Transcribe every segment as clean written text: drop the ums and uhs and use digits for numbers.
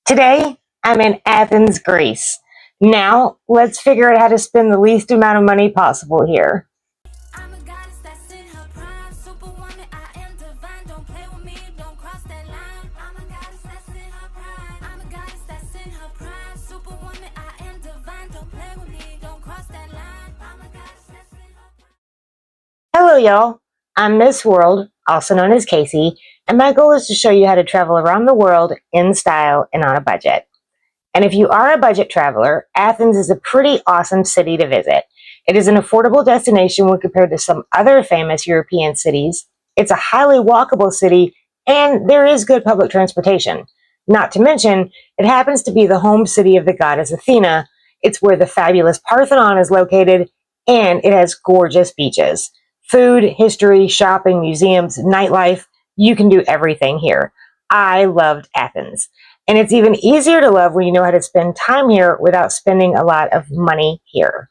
Today, I'm in Athens, Greece. Now, let's figure out how to spend the least amount of money possible here. I'm a goddess that's in her prime. Superwoman, I am divine. Don't play with me, don't cross that line. I'm a goddess that's in her prime. I'm a goddess that's in her prime. Superwoman, I am divine. Don't play with me, don't cross that line. I'm a goddess that's in her prime. Hello, y'all. I'm Miss World, also known as Casey, and my goal is to show you how to travel around the world in style and on a budget. And if you are a budget traveler, Athens is a pretty awesome city to visit. It is an affordable destination when compared to some other famous European cities. It's a highly walkable city, and there is good public transportation. Not to mention, it happens to be the home city of the goddess Athena. It's where the fabulous Parthenon is located, and it has gorgeous beaches. Food, history, shopping, museums, nightlife, you can do everything here. I loved Athens. And it's even easier to love when you know how to spend time here without spending a lot of money here.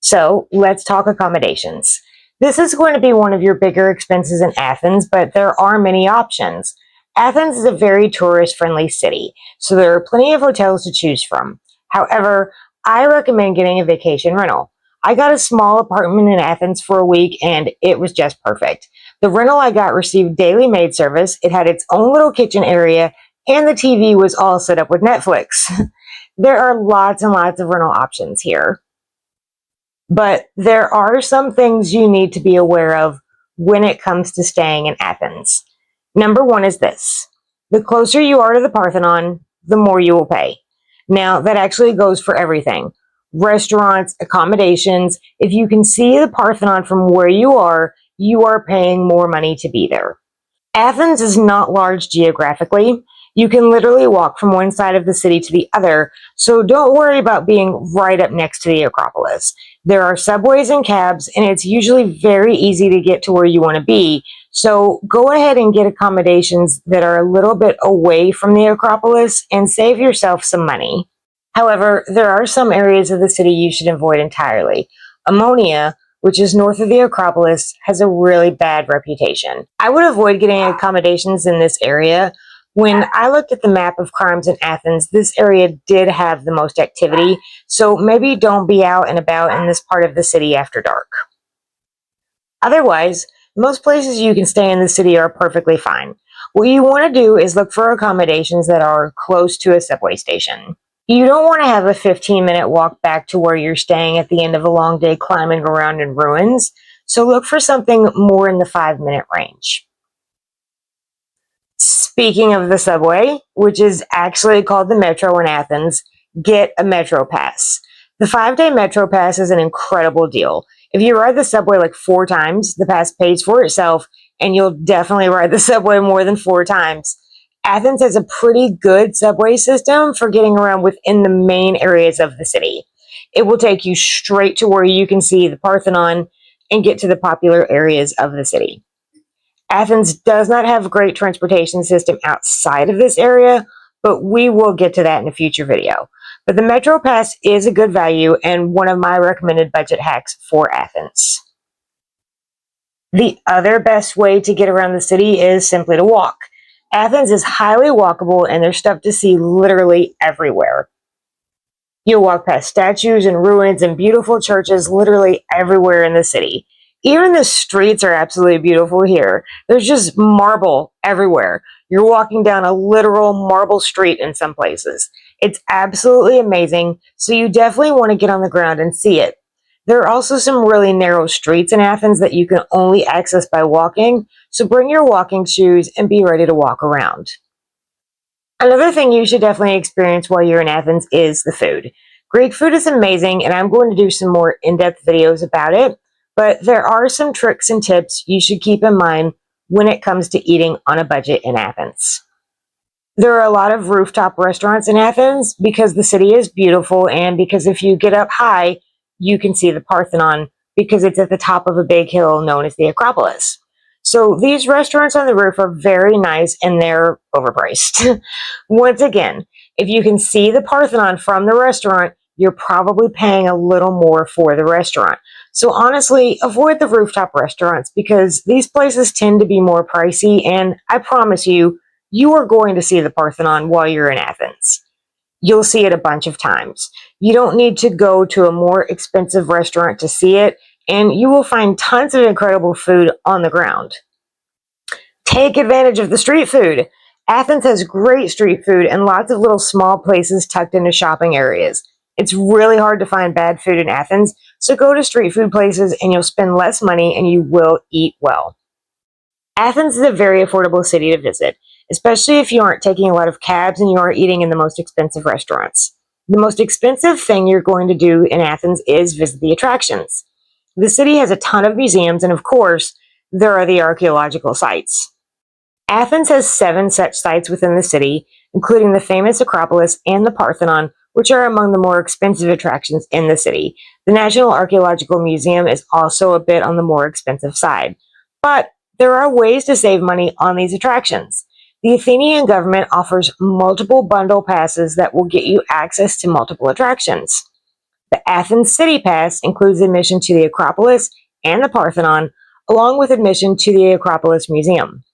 So let's talk accommodations. This is going to be one of your bigger expenses in Athens, but there are many options. Athens is a very tourist-friendly city, so there are plenty of hotels to choose from. However, I recommend getting a vacation rental. I got a small apartment in Athens for a week, and it was just perfect. The rental I got received daily maid service, it had its own little kitchen area, and the TV was all set up with Netflix. There are lots and lots of rental options here. But there are some things you need to be aware of when it comes to staying in Athens. Number one is this. The closer you are to the Parthenon, the more you will pay. Now, that actually goes for everything. Restaurants, accommodations. If you can see the Parthenon from where you are paying more money to be there. Athens is not large geographically. You can literally walk from one side of the city to the other, so don't worry about being right up next to the Acropolis. There are subways and cabs, and it's usually very easy to get to where you want to be, so go ahead and get accommodations that are a little bit away from the Acropolis and save yourself some money. However, there are some areas of the city you should avoid entirely. Ammonia, which is north of the Acropolis, has a really bad reputation. I would avoid getting accommodations in this area. When I looked at the map of crimes in Athens, this area did have the most activity, so maybe don't be out and about in this part of the city after dark. Otherwise, most places you can stay in the city are perfectly fine. What you want to do is look for accommodations that are close to a subway station. You don't want to have a 15-minute walk back to where you're staying at the end of a long day climbing around in ruins, so look for something more in the 5-minute range. Speaking of the subway, which is actually called the Metro in Athens, get a Metro Pass. The 5-day Metro Pass is an incredible deal. If you ride the subway like 4 times, the pass pays for itself, and you'll definitely ride the subway more than 4 times. Athens has a pretty good subway system for getting around within the main areas of the city. It will take you straight to where you can see the Parthenon and get to the popular areas of the city. Athens does not have a great transportation system outside of this area, but we will get to that in a future video. But the Metro Pass is a good value and one of my recommended budget hacks for Athens. The other best way to get around the city is simply to walk. Athens is highly walkable and there's stuff to see literally everywhere. You'll walk past statues and ruins and beautiful churches literally everywhere in the city. Even the streets are absolutely beautiful here. There's just marble everywhere. You're walking down a literal marble street in some places. It's absolutely amazing, so you definitely want to get on the ground and see it. There are also some really narrow streets in Athens that you can only access by walking, so bring your walking shoes and be ready to walk around. Another thing you should definitely experience while you're in Athens is the food. Greek food is amazing, and I'm going to do some more in-depth videos about it, but there are some tricks and tips you should keep in mind when it comes to eating on a budget in Athens. There are a lot of rooftop restaurants in Athens because the city is beautiful and because if you get up high, you can see the Parthenon because it's at the top of a big hill known as the Acropolis. So these restaurants on the roof are very nice and they're overpriced. Once again, if you can see the Parthenon from the restaurant, you're probably paying a little more for the restaurant. So honestly, avoid the rooftop restaurants because these places tend to be more pricey and I promise you, you are going to see the Parthenon while you're in Athens. You'll see it a bunch of times. You don't need to go to a more expensive restaurant to see it, and you will find tons of incredible food on the ground. Take advantage of the street food. Athens has great street food and lots of little small places tucked into shopping areas. It's really hard to find bad food in Athens, so go to street food places and you'll spend less money and you will eat well. Athens is a very affordable city to visit, especially if you aren't taking a lot of cabs and you aren't eating in the most expensive restaurants. The most expensive thing you're going to do in Athens is visit the attractions. The city has a ton of museums, and of course, there are the archaeological sites. Athens has 7 such sites within the city, including the famous Acropolis and the Parthenon, which are among the more expensive attractions in the city. The National Archaeological Museum is also a bit on the more expensive side. But there are ways to save money on these attractions. The Athenian government offers multiple bundle passes that will get you access to multiple attractions. The Athens City Pass includes admission to the Acropolis and the Parthenon, along with admission to the Acropolis Museum.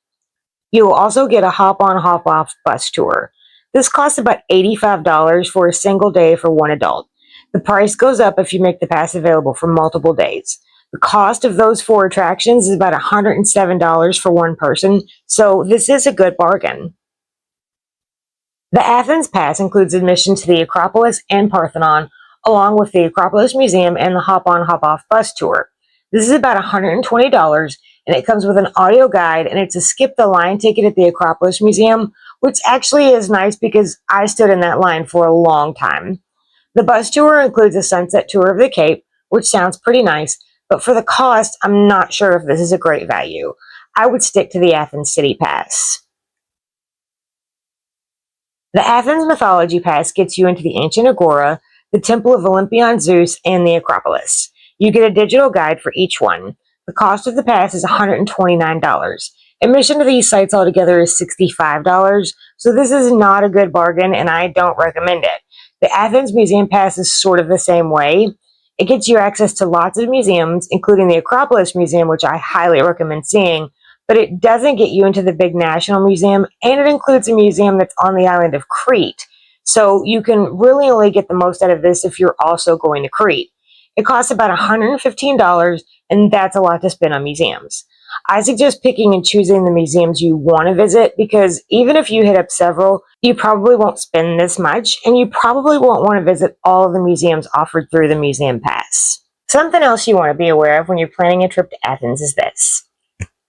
You will also get a hop-on, hop-off bus tour. This costs about $85 for a single day for one adult. The price goes up if you make the pass available for multiple days. The cost of those 4 attractions is about $107 for one person, so this is a good bargain. The Athens Pass includes admission to the Acropolis and Parthenon, along with the Acropolis Museum and the hop-on, hop-off bus tour. This is about $120, and it comes with an audio guide, and it's a skip-the-line ticket at the Acropolis Museum, which actually is nice because I stood in that line for a long time. The bus tour includes a sunset tour of the Cape, which sounds pretty nice, but for the cost, I'm not sure if this is a great value. I would stick to the Athens City Pass. The Athens Mythology Pass gets you into the ancient Agora, the Temple of Olympian Zeus, and the Acropolis. You get a digital guide for each one. The cost of the pass is $129. Admission to these sites altogether is $65, so this is not a good bargain, and I don't recommend it. The Athens Museum Pass is sort of the same way. It gets you access to lots of museums, including the Acropolis Museum, which I highly recommend seeing, but it doesn't get you into the big national museum, and it includes a museum that's on the island of Crete. So you can really only get the most out of this if you're also going to Crete. It costs about $115, and that's a lot to spend on museums. I suggest picking and choosing the museums you want to visit because even if you hit up several, you probably won't spend this much, and you probably won't want to visit all of the museums offered through the Museum Pass. Something else you want to be aware of when you're planning a trip to Athens is this.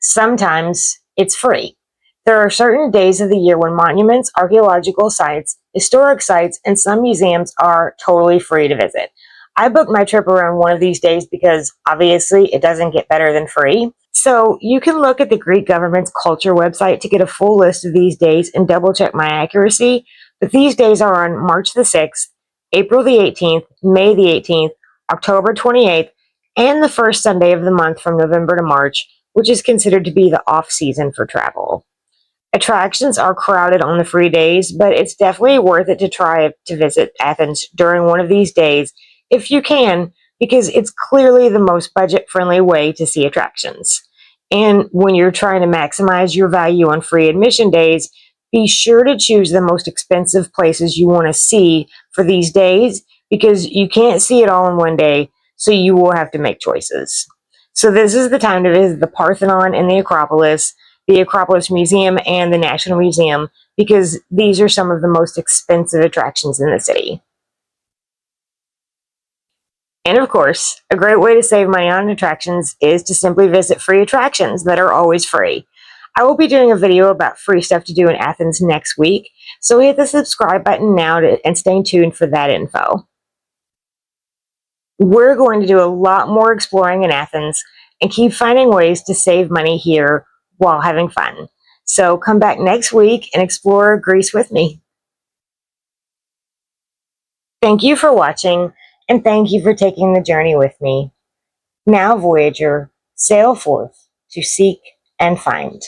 Sometimes it's free. There are certain days of the year when monuments, archaeological sites, historic sites, and some museums are totally free to visit. I booked my trip around one of these days because obviously it doesn't get better than free. So you can look at the Greek government's culture website to get a full list of these days and double check my accuracy. But these days are on March the 6th, April the 18th, May the 18th, October 28th, and the first Sunday of the month from November to March, which is considered to be the off season for travel. Attractions are crowded on the free days, but it's definitely worth it to try to visit Athens during one of these days if you can, because it's clearly the most budget-friendly way to see attractions. And when you're trying to maximize your value on free admission days, be sure to choose the most expensive places you want to see for these days, because you can't see it all in one day, so you will have to make choices. So this is the time to visit the Parthenon and the Acropolis Museum, and the National Museum, because these are some of the most expensive attractions in the city. And of course, a great way to save money on attractions is to simply visit free attractions that are always free. I will be doing a video about free stuff to do in Athens next week, so hit the subscribe button now and stay tuned for that info. We're going to do a lot more exploring in Athens and keep finding ways to save money here while having fun. So come back next week and explore Greece with me. Thank you for watching, and thank you for taking the journey with me. Now, Voyager, sail forth to seek and find.